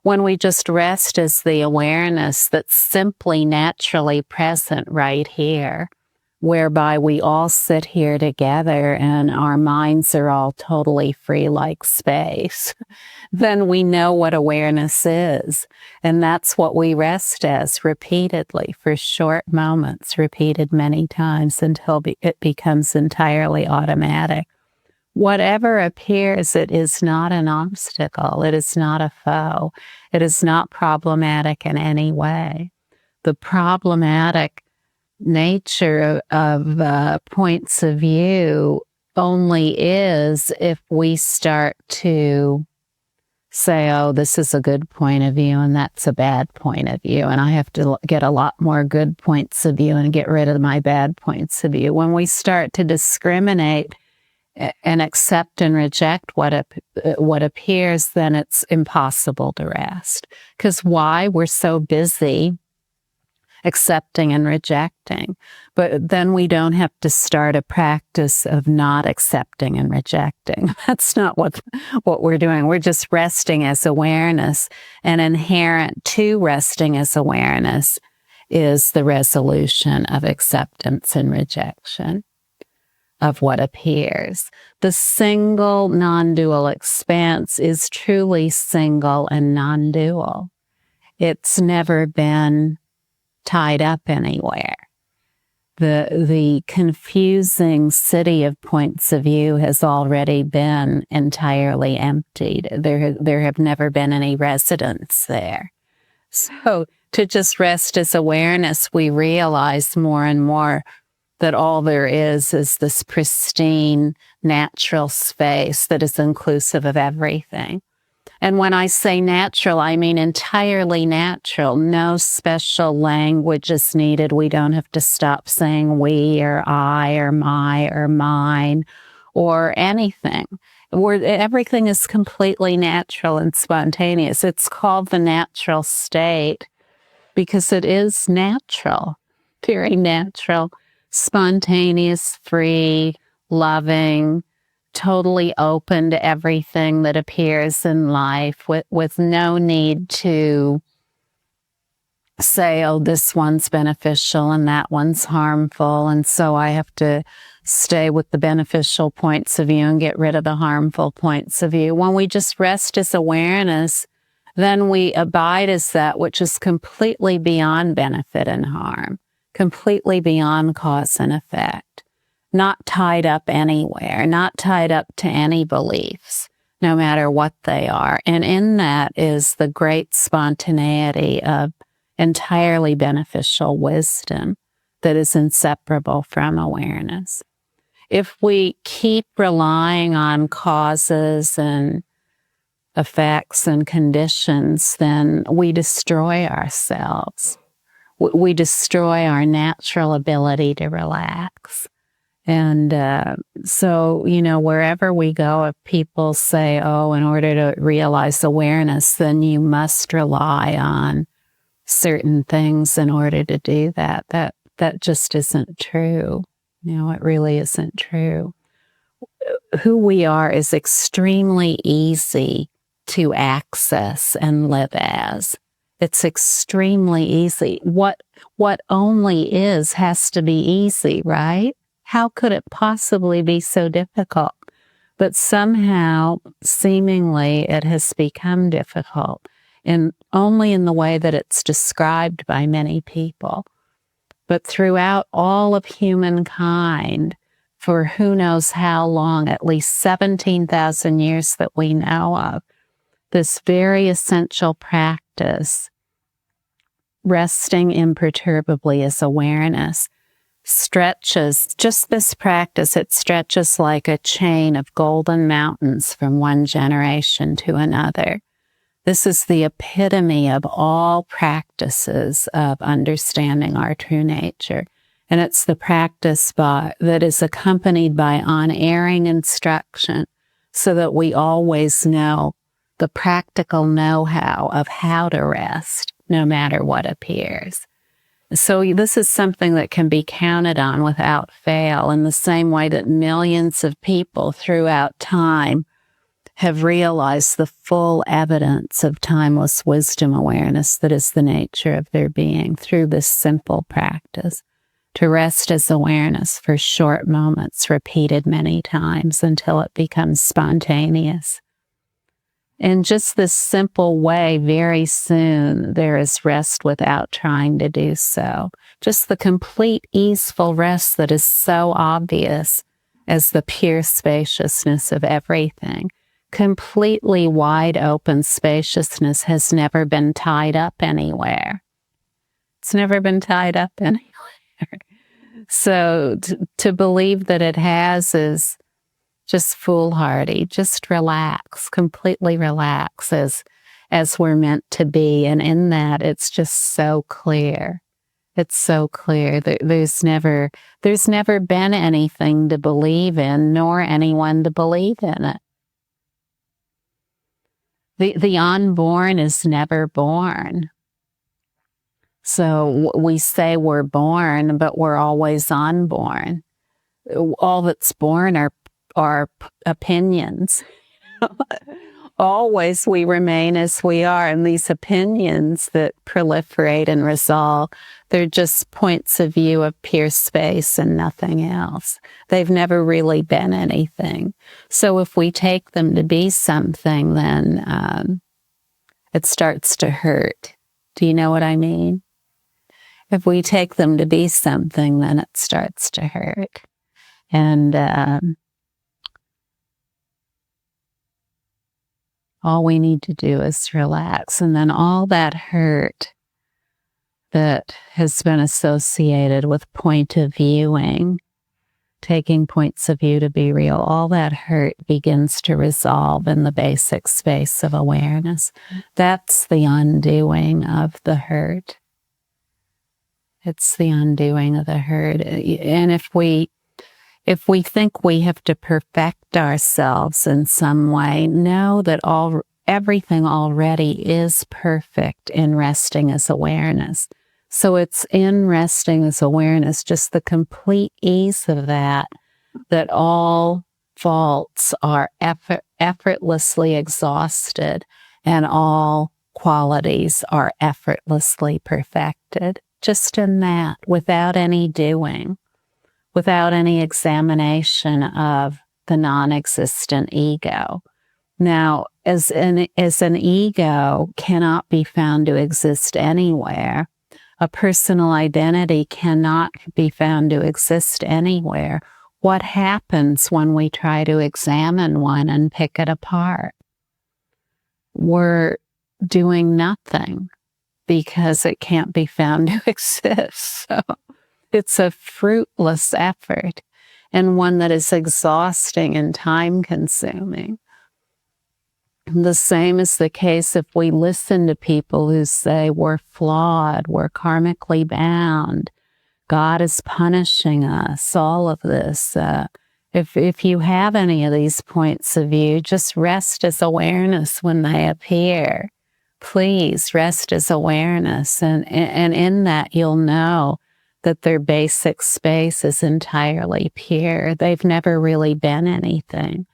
When we just rest as the awareness that's simply naturally present right here, whereby we all sit here together and our minds are all totally free like space, then we know what awareness is. And that's what we rest as repeatedly for short moments, repeated many times until it becomes entirely automatic. Whatever appears, it is not an obstacle. It is not a foe. It is not problematic in any way. The problematic nature of points of view only is if we start to say, oh, this is a good point of view and that's a bad point of view, and I have to get a lot more good points of view and get rid of my bad points of view. When we start to discriminate and accept and reject what appears, then it's impossible to rest. Because why? We're so busy accepting and rejecting. But then we don't have to start a practice of not accepting and rejecting. That's not what we're doing. We're just resting as awareness. And inherent to resting as awareness is the resolution of acceptance and rejection of what appears. The single non-dual expanse is truly single and non-dual. It's never been tied up anywhere. The confusing city of points of view has already been entirely emptied. There have never been any residents there. So to just rest as awareness, we realize more and more that all there is this pristine, natural space that is inclusive of everything. And when I say natural, I mean entirely natural. No special language is needed. We don't have to stop saying we or I or my or mine or anything. Everything is completely natural and spontaneous. It's called the natural state because it is natural, very natural, spontaneous, free, loving, totally open to everything that appears in life with no need to say, oh, this one's beneficial and that one's harmful, and so I have to stay with the beneficial points of view and get rid of the harmful points of view. When we just rest as awareness, then we abide as that which is completely beyond benefit and harm, completely beyond cause and effect. Not tied up anywhere, not tied up to any beliefs, no matter what they are. And in that is the great spontaneity of entirely beneficial wisdom that is inseparable from awareness. If we keep relying on causes and effects and conditions, then we destroy ourselves. We destroy our natural ability to relax. And so, wherever we go, if people say, oh, in order to realize awareness, then you must rely on certain things in order to do that. That just isn't true. It really isn't true. Who we are is extremely easy to access and live as. It's extremely easy. What only is has to be easy, right? How could it possibly be so difficult? But somehow, seemingly, it has become difficult, and only in the way that it's described by many people. But throughout all of humankind, for who knows how long, at least 17,000 years that we know of, this very essential practice, resting imperturbably as awareness, stretches, just this practice, it stretches like a chain of golden mountains from one generation to another. This is the epitome of all practices of understanding our true nature. And it's the practice that is accompanied by unerring instruction so that we always know the practical know-how of how to rest, no matter what appears. So this is something that can be counted on without fail, in the same way that millions of people throughout time have realized the full evidence of timeless wisdom awareness that is the nature of their being through this simple practice. To rest as awareness for short moments, repeated many times until it becomes spontaneous. In just this simple way, very soon there is rest without trying to do so. Just the complete easeful rest that is so obvious as the pure spaciousness of everything. Completely wide open spaciousness has never been tied up anywhere. It's never been tied up anywhere. So to believe that it has is just foolhardy. Just relax, completely relax as we're meant to be. And in that, it's just so clear. It's so clear that there's never been anything to believe in, nor anyone to believe in it. The unborn is never born. So we say we're born, but we're always unborn. All that's born are opinions. Always we remain as we are, and these opinions that proliferate and resolve, they're just points of view of pure space and nothing else. They've never really been anything. So if we take them to be something, then it starts to hurt. Do you know what I mean? If we take them to be something, then it starts to hurt. And all we need to do is relax. And then all that hurt that has been associated with point of viewing, taking points of view to be real, all that hurt begins to resolve in the basic space of awareness. That's the undoing of the hurt. It's the undoing of the hurt. And if we think we have to perfect ourselves in some way, know that everything already is perfect in resting as awareness. So it's in resting as awareness, just the complete ease of that all faults are effortlessly exhausted and all qualities are effortlessly perfected. Just in that, without any doing, without any examination of the non-existent ego. Now, as an ego cannot be found to exist anywhere, a personal identity cannot be found to exist anywhere. What happens when we try to examine one and pick it apart? We're doing nothing because it can't be found to exist. So it's a fruitless effort and one that is exhausting and time-consuming. The same is the case if we listen to people who say we're flawed, we're karmically bound, God is punishing us, all of this. If you have any of these points of view, just rest as awareness when they appear. Please rest as awareness, and in that you'll know that their basic space is entirely pure. They've never really been anything.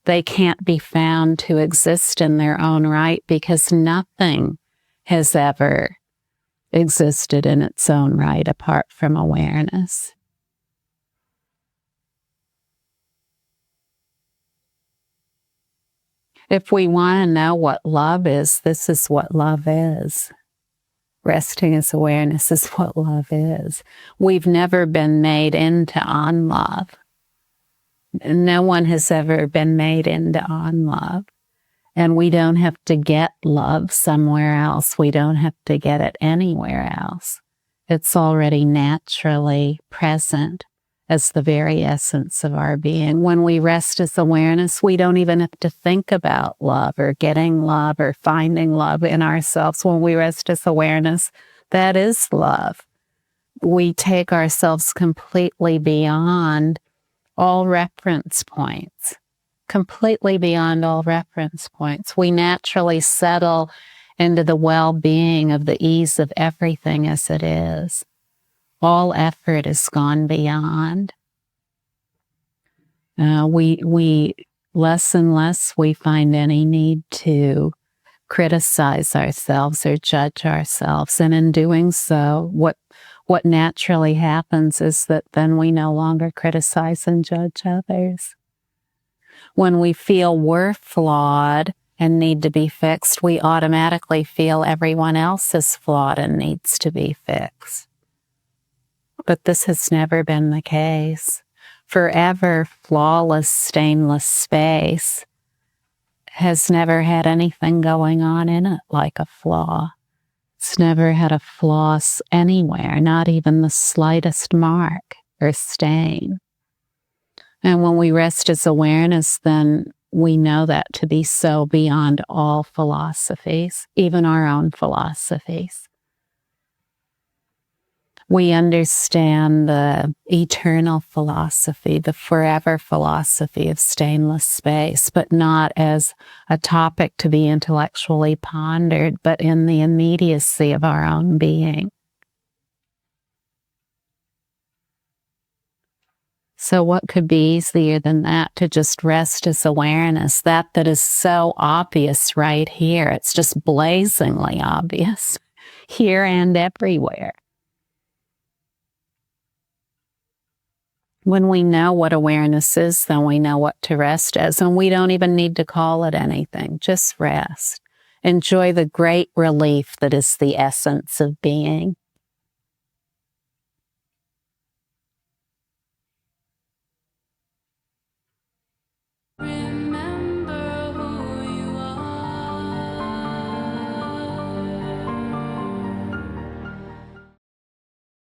They can't be found to exist in their own right because nothing has ever existed in its own right apart from awareness. If we want to know what love is, this is what love is. Resting as awareness is what love is. We've never been made into unlove. No one has ever been made into unlove. And we don't have to get love somewhere else. We don't have to get it anywhere else. It's already naturally present as the very essence of our being. When we rest as awareness, we don't even have to think about love or getting love or finding love in ourselves. When we rest as awareness, that is love. We take ourselves completely beyond all reference points, completely beyond all reference points. We naturally settle into the well-being of the ease of everything as it is. All effort is gone beyond. We less and less we find any need to criticize ourselves or judge ourselves. And in doing so, what naturally happens is that then we no longer criticize and judge others. When we feel we're flawed and need to be fixed, we automatically feel everyone else is flawed and needs to be fixed. But this has never been the case. Forever flawless, stainless space has never had anything going on in it like a flaw. It's never had a flaw anywhere, not even the slightest mark or stain. And when we rest as awareness, then we know that to be so beyond all philosophies, even our own philosophies. We understand the eternal philosophy, the forever philosophy of stainless space, but not as a topic to be intellectually pondered, but in the immediacy of our own being. So what could be easier than that, to just rest as awareness, that is so obvious right here. It's just blazingly obvious here and everywhere. When we know what awareness is, then we know what to rest as, and we don't even need to call it anything. Just rest. Enjoy the great relief that is the essence of being. Remember